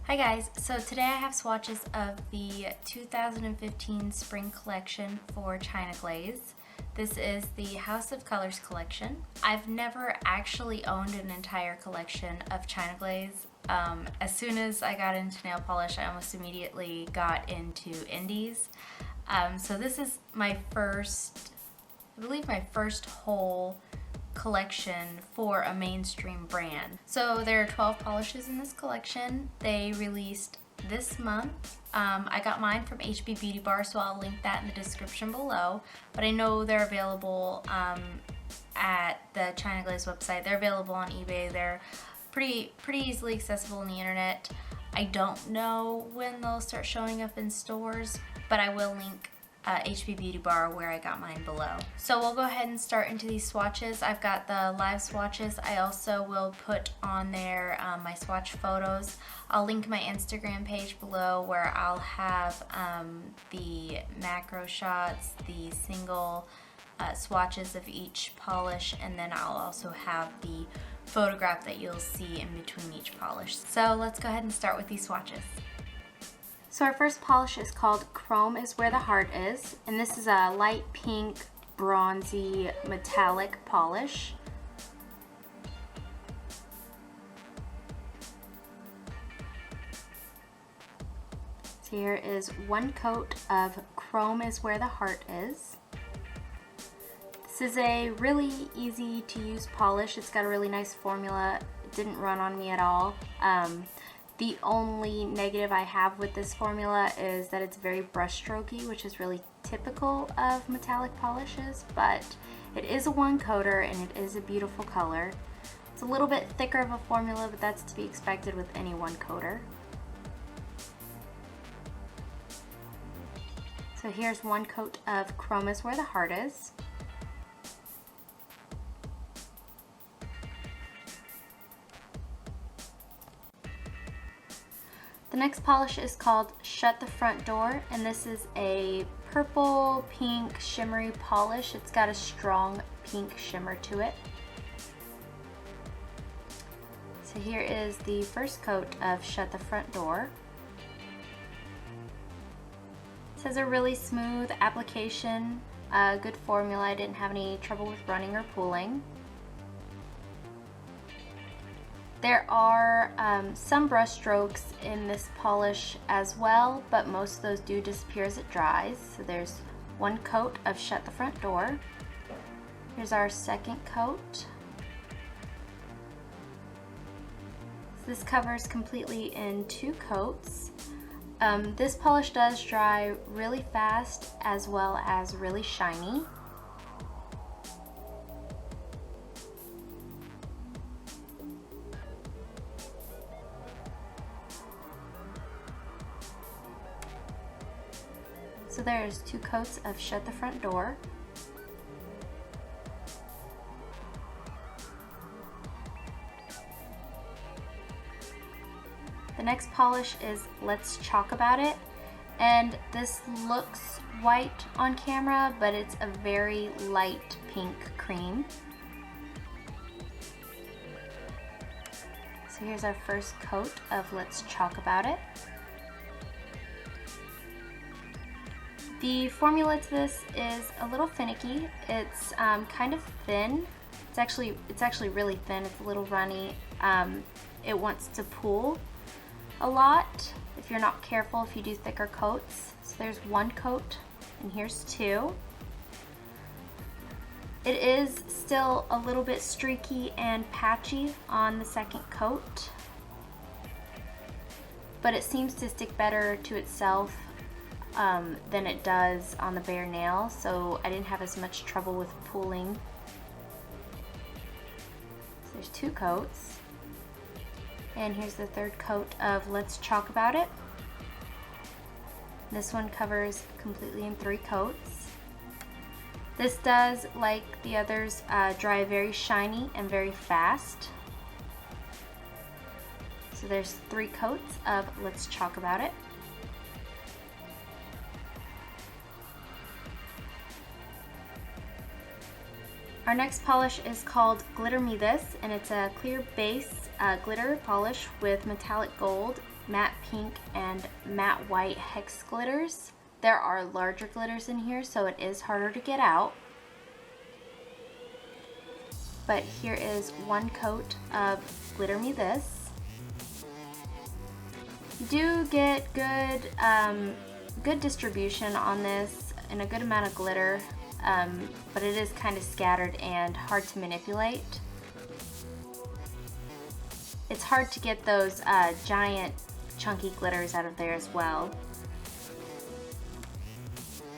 Hi guys, so today I have swatches of the 2015 spring collection for China Glaze. This is the House of Colors collection. I've never actually owned an entire collection of China Glaze. As soon as I got into nail polish, I almost immediately got into indies. So this is my first, I believe my first whole collection for a mainstream brand. So there are 12 polishes in this collection. They released this month. I got mine from HB Beauty Bar, so I'll link that in the description below. But I know they're available at the China Glaze website. They're available on eBay. They're pretty easily accessible on the internet. I don't know when they'll start showing up in stores, but I will link HB Beauty Bar where I got mine below. So we'll go ahead and start into these swatches. I've got the live swatches. I also will put on there my swatch photos. I'll link my Instagram page below where I'll have the macro shots, the single swatches of each polish, and then I'll also have the photograph that you'll see in between each polish. So let's go ahead and start with these swatches. So our first polish is called Chrome is Where the Heart Is, and this is a light pink, bronzy, metallic polish. So here is one coat of Chrome is Where the Heart Is. This is a really easy to use polish. It's got a really nice formula. It didn't run on me at all. The only negative I have with this formula is that it's very brush strokey, which is really typical of metallic polishes, but it is a one coater and it is a beautiful color. It's a little bit thicker of a formula, but that's to be expected with any one coater. So here's one coat of Chrome is Where the Heart Is. The next polish is called Shut the Front Door, and this is a purple pink shimmery polish. It's got a strong pink shimmer to it. So here is the first coat of Shut the Front Door. This has a really smooth application, good formula. I didn't have any trouble with running or pooling. There are some brush strokes in this polish as well, but most of those do disappear as it dries. So there's one coat of Shut the Front Door. Here's our second coat. So this covers completely in two coats. This polish does dry really fast as well as really shiny. So there's two coats of Shut the Front Door. The next polish is Let's Chalk About It, and this looks white on camera, but it's a very light pink cream. So here's our first coat of Let's Chalk About It. The formula to this is a little finicky. It's kind of thin. It's actually really thin. It's a little runny. It wants to pool a lot if you're not careful, if you do thicker coats. So there's one coat and here's two. It is still a little bit streaky and patchy on the second coat, but it seems to stick better to itself than it does on the bare nail, so I didn't have as much trouble with pooling. So there's two coats, and here's the third coat of Let's Chalk About It. This one covers completely in three coats. This does, like the others, dry very shiny and very fast. So there's three coats of Let's Chalk About It. Our next polish is called Glitter Me This, and it's a clear base glitter polish with metallic gold matte pink and matte white hex glitters. There are larger glitters in here, so it is harder to get out. But here is one coat of Glitter Me This. You do get good distribution on this and a good amount of glitter, but it is kind of scattered and hard to manipulate. It's hard to get those giant chunky glitters out of there as well.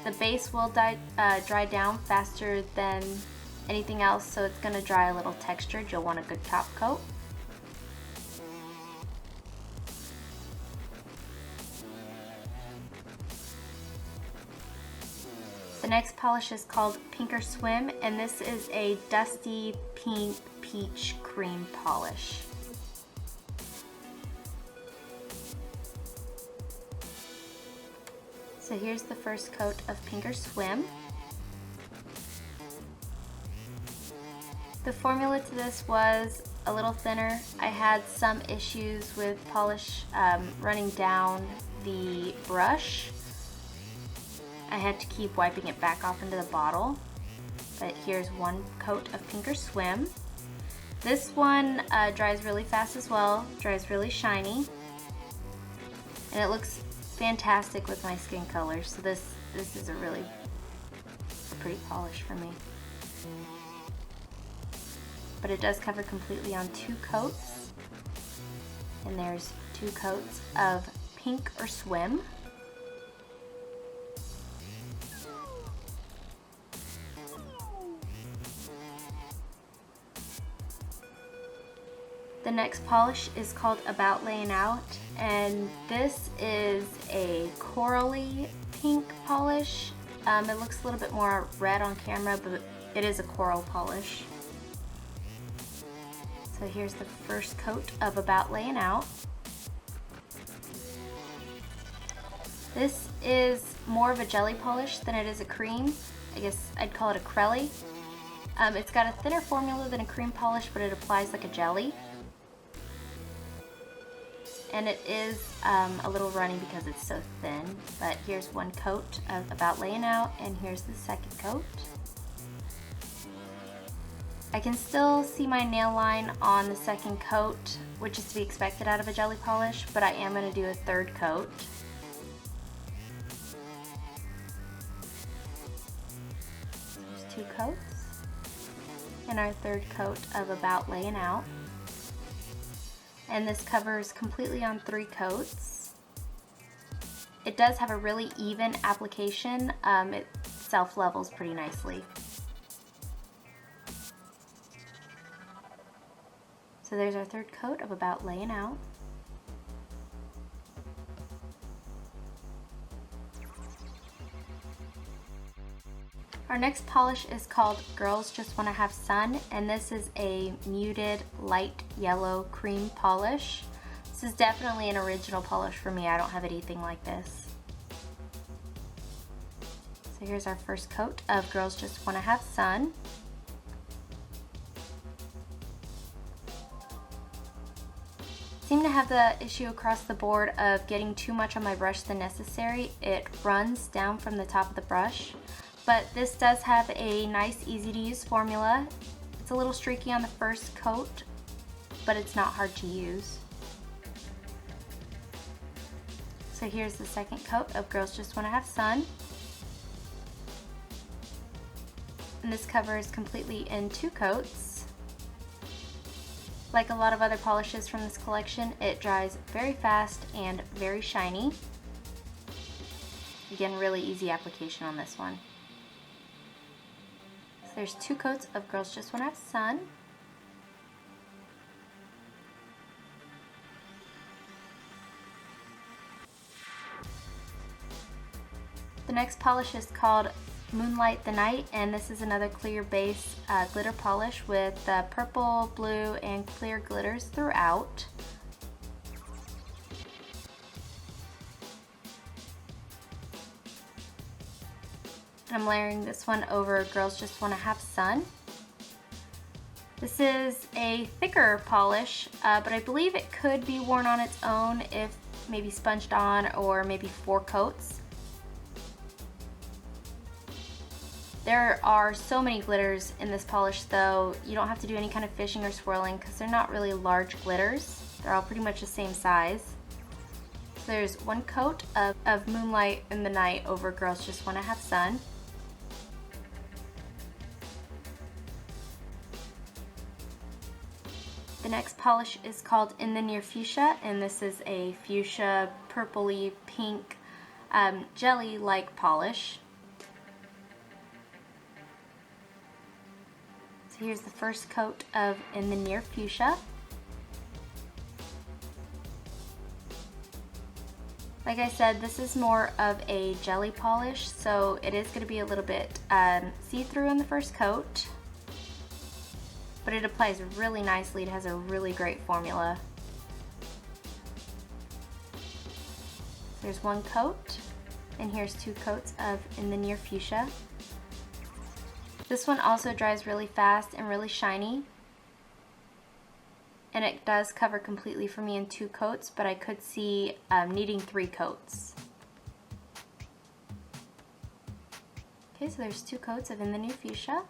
The base will dry down faster than anything else, so it's going to dry a little textured. You'll want a good top coat. The next polish is called Pink or Swim, and this is a dusty pink peach cream polish. So here's the first coat of Pink or Swim. The formula to this was a little thinner. I had some issues with polish running down the brush. I had to keep wiping it back off into the bottle. But here's one coat of Pink or Swim. This one dries really fast as well, dries really shiny, and it looks fantastic with my skin color. So this is a really pretty polish for me. But it does cover completely on 2 coats. And there's 2 coats of Pink or Swim. The next polish is called About Layin Out, and this is a corally pink polish. It looks a little bit more red on camera, but it is a coral polish. So here's the first coat of About Layin Out. This is more of a jelly polish than it is a cream. I guess I'd call it a crelly. It's got a thinner formula than a cream polish, but it applies like a jelly. And it is a little runny because it's so thin. But here's one coat of About Layin Out, and here's the second coat. I can still see my nail line on the second coat, which is to be expected out of a jelly polish, but I am going to do a third coat. There's 2 coats. And our third coat of About Layin Out. And this covers completely on 3 coats. It does have a really even application. It self-levels pretty nicely. So there's our third coat of About Layin Out. Our next polish is called Girls Just Wanna Have Sun, and this is a muted light yellow cream polish. This is definitely an original polish for me. I don't have anything like this. So here's our first coat of Girls Just Wanna Have Sun. Seem to have the issue across the board of getting too much on my brush than necessary. It runs down from the top of the brush. But this does have a nice, easy to use formula. It's a little streaky on the first coat, but it's not hard to use. So here's the second coat of Girls Just Wanna Have Sun. And this covers completely in 2 coats. Like a lot of other polishes from this collection, it dries very fast and very shiny. Again, really easy application on this one. So there's 2 coats of Girls Just Wanna Have Sun. The next polish is called Moonlight The Night, and this is another clear base glitter polish with purple, blue, and clear glitters throughout. I'm layering this one over Girls Just Wanna Have Sun. This is a thicker polish, but I believe it could be worn on its own if maybe sponged on, or maybe 4 coats. There are so many glitters in this polish though. You don't have to do any kind of fishing or swirling because they're not really large glitters. They're all pretty much the same size. So there's 1 coat of Moonlight in the Night over Girls Just Wanna Have Sun. The next polish is called In the Near Fuchsia, and this is a fuchsia purpley pink jelly-like polish. So here's the first coat of In the Near Fuchsia. Like I said, this is more of a jelly polish, so it is going to be a little bit see-through in the first coat. But it applies really nicely. It has a really great formula. There's 1 coat, and here's 2 coats of In the Near Fuchsia. This one also dries really fast and really shiny. And it does cover completely for me in 2 coats, but I could see needing 3 coats. Okay, so there's 2 coats of In the Near Fuchsia.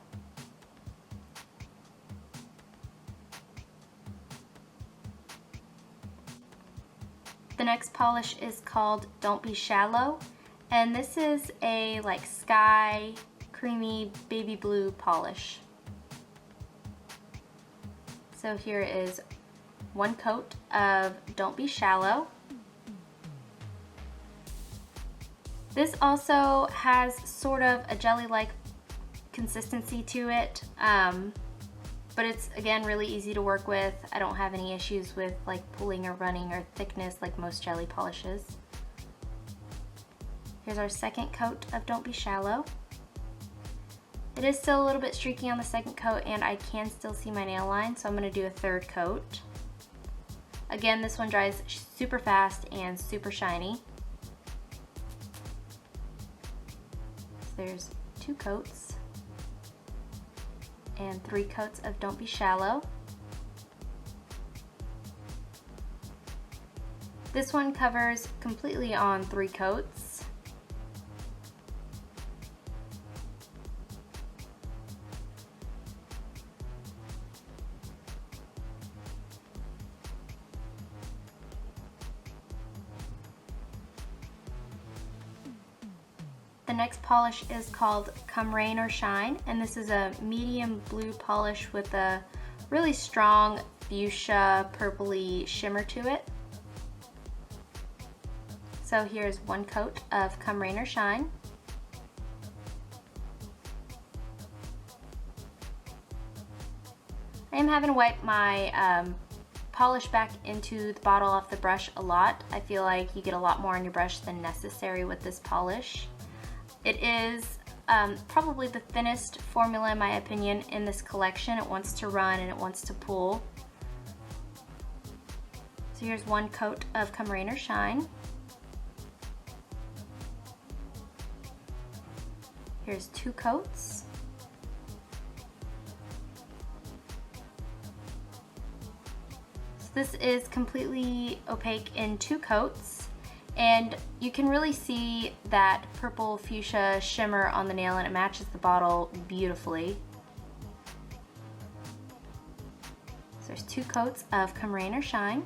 The next polish is called Don't Be Shallow, and this is a like sky creamy baby blue polish. So here is 1 coat of Don't Be Shallow. This also has sort of a jelly-like consistency to it, but it's again really easy to work with. I don't have any issues with like pulling or running or thickness like most jelly polishes. Here's our second coat of Don't Be Shallow. It is still a little bit streaky on the second coat, and I can still see my nail line, so I'm going to do a 3rd coat. Again, this one dries super fast and super shiny. So there's 2 coats and 3 coats of Don't Be Shallow. This one covers completely on 3 coats. The next polish is called Come Rain or Shine, and this is a medium blue polish with a really strong fuchsia purpley shimmer to it. So here's 1 coat of Come Rain or Shine. I am having to wipe my polish back into the bottle off the brush a lot. I feel like you get a lot more on your brush than necessary with this polish. It is probably the thinnest formula in my opinion in this collection. It wants to run and it wants to pull. So here's 1 coat of Come Rain or Shine. Here's 2 coats. So this is completely opaque in 2 coats. And you can really see that purple fuchsia shimmer on the nail, and it matches the bottle beautifully. So there's 2 coats of Come Rain or Shine.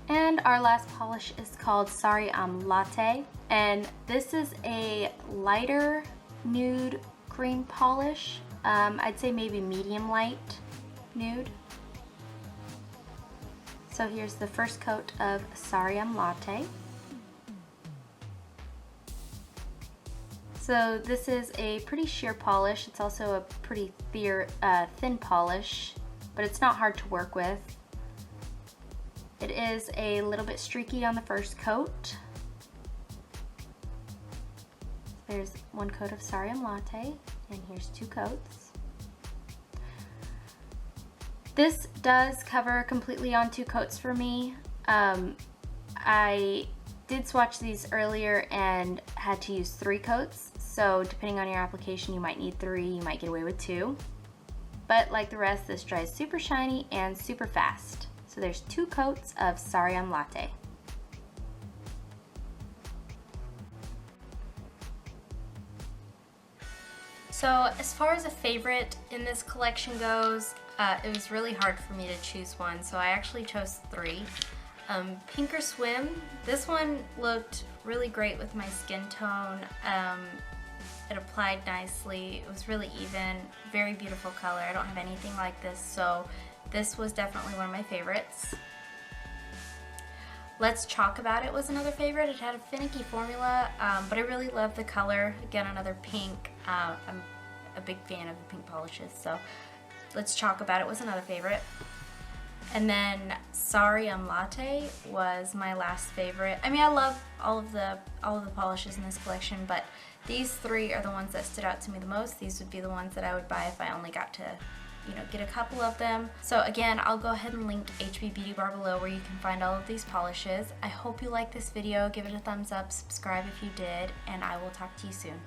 And our last polish is called Saryam Latte, and this is a lighter nude cream polish. I'd say maybe medium light nude. So here's the first coat of Saryam Latte. So this is a pretty sheer polish. It's also a pretty thin polish, but it's not hard to work with. It is a little bit streaky on the first coat. There's 1 coat of Saryam Latte, and here's 2 coats. This does cover completely on 2 coats for me. I did swatch these earlier and had to use 3 coats, so depending on your application you might need 3, you might get away with 2. but like the rest, this dries super shiny and super fast. So there's 2 coats of Saryam Latte. So as far as a favorite in this collection goes, it was really hard for me to choose one, so I actually chose 3. Pink or Swim, this one looked really great with my skin tone. It applied nicely, it was really even, very beautiful color. I don't have anything like this, so this was definitely one of my favorites. Let's Chalk About It was another favorite. It had a finicky formula, but I really love the color. Again, another pink. I'm a big fan of the pink polishes, so Let's Chalk About It was another favorite. And then Saryam Latte was my last favorite. I mean, I love all of the polishes in this collection, but these 3 are the ones that stood out to me the most. These would be the ones that I would buy if I only got to, you know, get a couple of them. So again, I'll go ahead and link HB Beauty Bar below where you can find all of these polishes. I hope you liked this video. Give it a thumbs up, subscribe if you did, and I will talk to you soon.